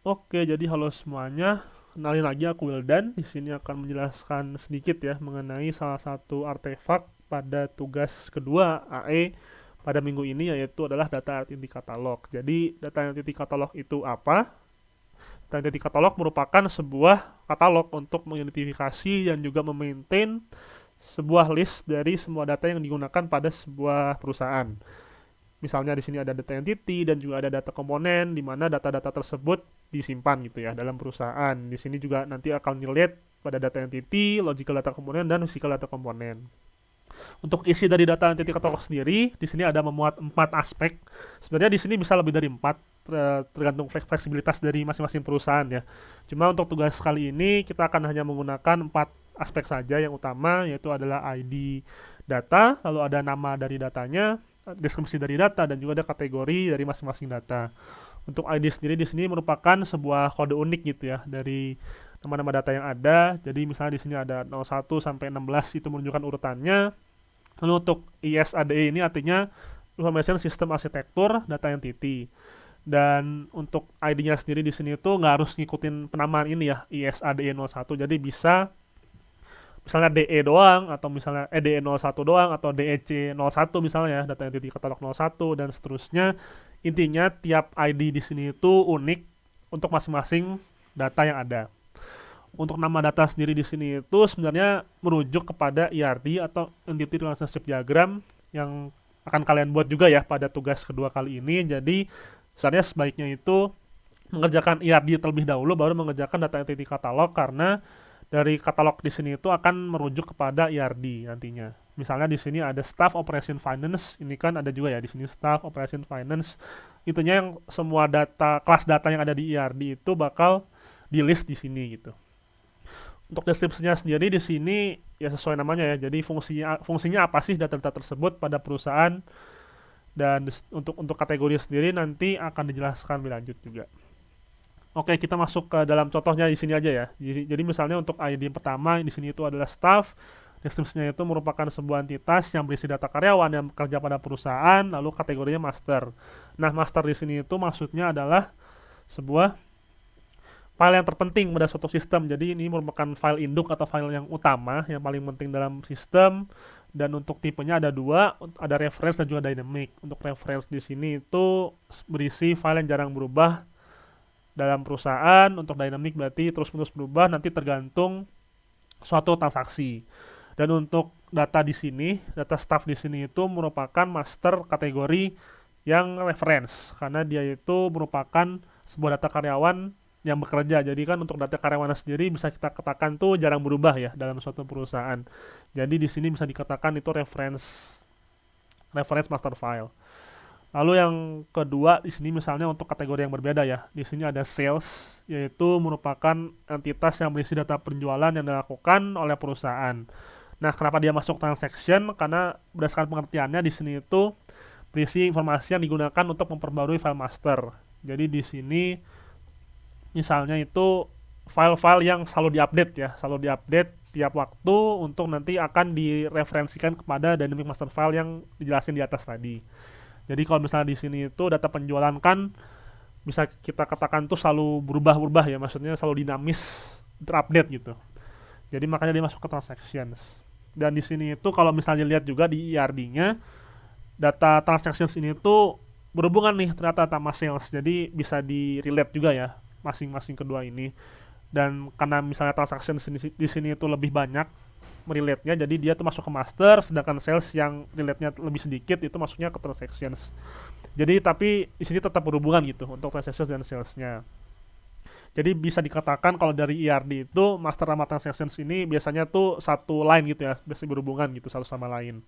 Oke, jadi halo semuanya. Kenalin lagi aku Wildan. Di sini akan menjelaskan sedikit ya mengenai salah satu artefak pada tugas kedua AE pada minggu ini, yaitu adalah data entity katalog. Jadi data entity katalog itu apa? Data entity katalog merupakan sebuah katalog untuk mengidentifikasi dan juga memaintain sebuah list dari semua data yang digunakan pada sebuah perusahaan. Misalnya di sini ada data entity dan juga ada data komponen di mana data-data tersebut disimpan gitu ya dalam perusahaan. Di sini juga nanti akan dilihat pada data entity, logical data komponen dan physical data komponen. Untuk isi dari data entity katalog sendiri, di sini ada memuat 4 aspek. Sebenarnya di sini bisa lebih dari 4, tergantung fleksibilitas dari masing-masing perusahaan ya. Cuma untuk tugas kali ini kita akan hanya menggunakan 4 aspek saja. Yang utama yaitu adalah ID data, lalu ada nama dari datanya, deskripsi dari data, dan juga ada kategori dari masing-masing data. Untuk ID sendiri di sini merupakan sebuah kode unik gitu ya dari nama-nama data yang ada. Jadi misalnya di sini ada 01 sampai 16 itu menunjukkan urutannya. Lalu untuk ISADE ini artinya Information System Architecture Data Entity. Dan untuk ID-nya sendiri di sini itu nggak harus ngikutin penamaan ini ya, ISADE 01. Jadi bisa misalnya DE doang, atau misalnya DE 01 doang, atau DEC 01 misalnya ya, data entity katalog 01 dan seterusnya. Intinya tiap ID di sini itu unik untuk masing-masing data yang ada. Untuk nama data sendiri di sini itu sebenarnya merujuk kepada ERD atau Entity Relationship Diagram yang akan kalian buat juga ya pada tugas kedua kali ini. Jadi sebenarnya sebaiknya itu mengerjakan ERD terlebih dahulu baru mengerjakan data entity katalog, karena dari katalog di sini itu akan merujuk kepada ERD nantinya. Misalnya di sini ada Staff Operation Finance, ini kan ada juga ya di sini Staff Operation Finance. Itunya yang semua data kelas data yang ada di ERD itu bakal di list di sini gitu. Untuk deskripsinya sendiri di sini ya sesuai namanya ya. Jadi fungsinya apa sih data-data tersebut pada perusahaan, dan untuk kategori sendiri nanti akan dijelaskan lebih lanjut juga. Oke, kita masuk ke dalam contohnya di sini aja ya. Jadi misalnya untuk ID pertama di sini itu adalah staff. Deskripsinya itu merupakan sebuah entitas yang berisi data karyawan yang bekerja pada perusahaan, lalu kategorinya master. Nah, master di sini itu maksudnya adalah sebuah file yang terpenting pada suatu sistem. Jadi ini merupakan file induk atau file yang utama, yang paling penting dalam sistem. Dan untuk tipenya ada dua, ada reference dan juga dynamic. Untuk reference di sini itu berisi file yang jarang berubah dalam perusahaan. Untuk dynamic berarti terus-menerus berubah, nanti tergantung suatu transaksi. Dan untuk data di sini, data staff di sini itu merupakan master kategori yang reference, karena dia itu merupakan sebuah data karyawan yang bekerja. Jadi kan untuk data karyawan sendiri bisa kita katakan tuh jarang berubah ya dalam suatu perusahaan. Jadi di sini bisa dikatakan itu reference master file. Lalu yang kedua di sini misalnya untuk kategori yang berbeda ya. Di sini ada sales, yaitu merupakan entitas yang berisi data penjualan yang dilakukan oleh perusahaan. Nah, kenapa dia masuk transaction? Karena berdasarkan pengertiannya di sini itu berisi informasi yang digunakan untuk memperbarui file master. Jadi di sini misalnya itu file-file yang selalu diupdate ya, selalu diupdate tiap waktu untuk nanti akan direferensikan kepada dynamic master file yang dijelasin di atas tadi. Jadi kalau misalnya di sini itu data penjualan kan bisa kita katakan tuh selalu berubah-ubah ya, maksudnya selalu dinamis, terupdate gitu. Jadi makanya dia masuk ke transactions. Dan di sini itu kalau misalnya lihat juga di ERD-nya, data transactions ini tuh berhubungan nih ternyata sama sales. Jadi bisa di-relate juga ya masing-masing kedua ini. Dan karena misalnya transaction di sini itu lebih banyak relate-nya, jadi dia tuh masuk ke master, sedangkan sales yang relate-nya lebih sedikit itu masuknya ke transactions. Jadi tapi di sini tetap berhubungan gitu untuk transactions dan sales-nya. Jadi bisa dikatakan kalau dari ERD itu master sama transactions ini biasanya tuh satu line gitu ya, biasanya berhubungan gitu satu sama lain.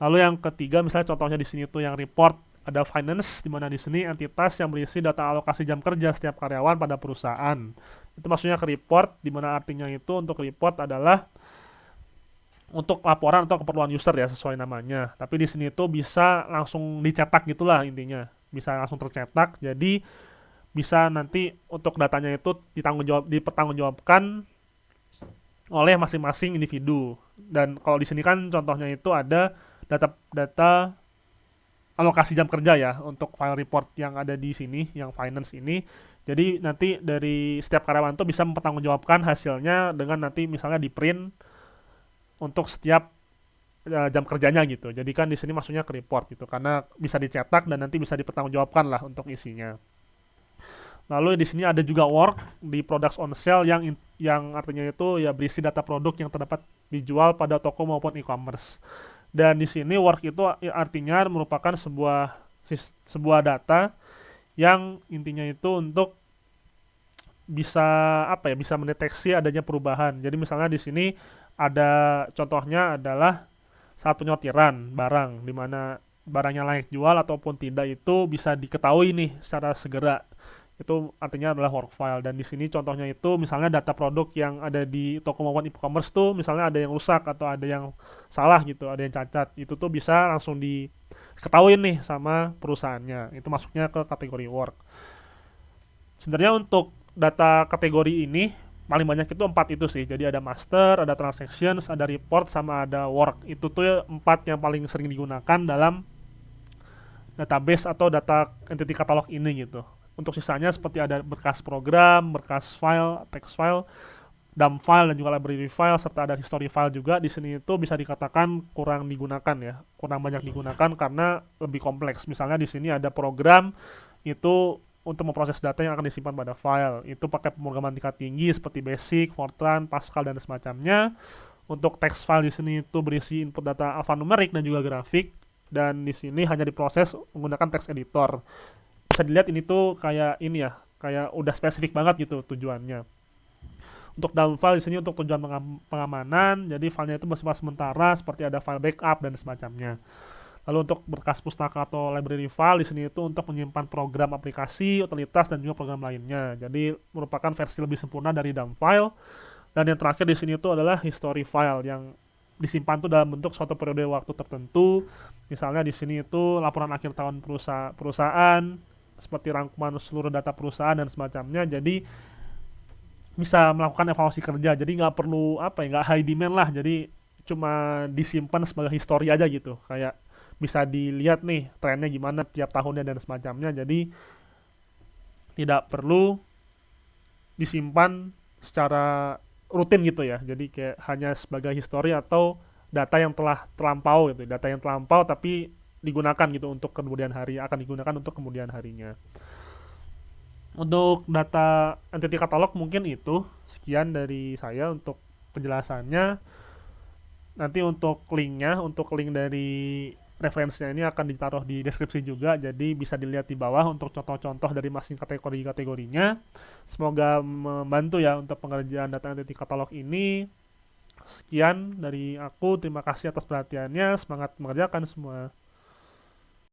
Lalu yang ketiga misalnya contohnya di sini tuh yang report, ada finance di mana di sini entitas yang berisi data alokasi jam kerja setiap karyawan pada perusahaan. Itu maksudnya ke report, di mana artinya itu untuk report adalah untuk laporan atau keperluan user ya sesuai namanya. Tapi di sini tuh bisa langsung dicetak gitulah intinya. Bisa langsung tercetak. Jadi bisa nanti untuk datanya itu dipertanggungjawabkan oleh masing-masing individu. Dan kalau di sini kan contohnya itu ada data data alokasi jam kerja ya untuk file report yang ada di sini, yang finance ini. Jadi nanti dari setiap karyawan tuh bisa mempertanggungjawabkan hasilnya dengan nanti misalnya di print untuk setiap jam kerjanya gitu. Jadi kan di sini maksudnya ke report gitu, karena bisa dicetak dan nanti bisa dipertanggungjawabkan lah untuk isinya. Lalu di sini ada juga work di products on sale yang artinya itu ya berisi data produk yang terdapat dijual pada toko maupun e-commerce. Dan di sini work itu artinya merupakan sebuah data yang intinya itu untuk bisa apa ya, bisa mendeteksi adanya perubahan. Jadi misalnya di sini ada contohnya adalah saat penyortiran barang, di mana barangnya layak jual ataupun tidak itu bisa diketahui nih secara segera. Itu artinya adalah work file. Dan di sini contohnya itu misalnya data produk yang ada di toko maupun e-commerce tuh misalnya ada yang rusak atau ada yang salah gitu, ada yang cacat. Itu tuh bisa langsung diketahui nih sama perusahaannya. Itu masuknya ke kategori work. Sebenarnya untuk data kategori ini paling banyak itu 4 itu sih. Jadi ada master, ada transactions, ada report, sama ada work. Itu tuh 4 yang paling sering digunakan dalam database atau data entity catalog ini gitu. Untuk sisanya seperti ada berkas program, berkas file, text file, dump file, dan juga library file, serta ada history file juga. Di sini itu bisa dikatakan kurang digunakan ya, kurang banyak digunakan karena lebih kompleks. Misalnya di sini ada program itu untuk memproses data yang akan disimpan pada file. Itu pakai pemrograman tingkat tinggi seperti Basic, Fortran, Pascal, dan semacamnya. Untuk text file di sini itu berisi input data alfanumerik dan juga grafik. Dan di sini hanya diproses menggunakan text editor. Bisa dilihat ini tuh kayak ini ya, kayak udah spesifik banget gitu tujuannya. Untuk down file di sini untuk tujuan pengamanan, jadi filenya itu bersifat sementara seperti ada file backup dan semacamnya. Lalu untuk berkas pustaka atau library file di sini itu untuk menyimpan program aplikasi, utilitas, dan juga program lainnya. Jadi merupakan versi lebih sempurna dari dump file. Dan yang terakhir di sini itu adalah history file yang disimpan tuh dalam bentuk suatu periode waktu tertentu. Misalnya di sini itu laporan akhir tahun perusahaan seperti rangkuman seluruh data perusahaan dan semacamnya. Jadi bisa melakukan evaluasi kerja. Jadi nggak perlu apa ya, nggak high demand lah. Jadi cuma disimpan sebagai histori aja gitu. Kayak bisa dilihat nih trennya gimana tiap tahunnya dan semacamnya. Jadi tidak perlu disimpan secara rutin gitu ya. Jadi kayak hanya sebagai histori atau data yang telah terlampau gitu. Data yang terlampau tapi digunakan gitu untuk kemudian hari, akan digunakan untuk kemudian harinya. Untuk data entity catalog mungkin itu sekian dari saya untuk penjelasannya. Nanti untuk linknya, untuk link dari referensinya ini akan ditaruh di deskripsi juga, jadi bisa dilihat di bawah untuk contoh-contoh dari masing kategorinya. Semoga membantu ya untuk pengerjaan data entity catalog ini. Sekian dari aku, terima kasih atas perhatiannya, semangat mengerjakan semua.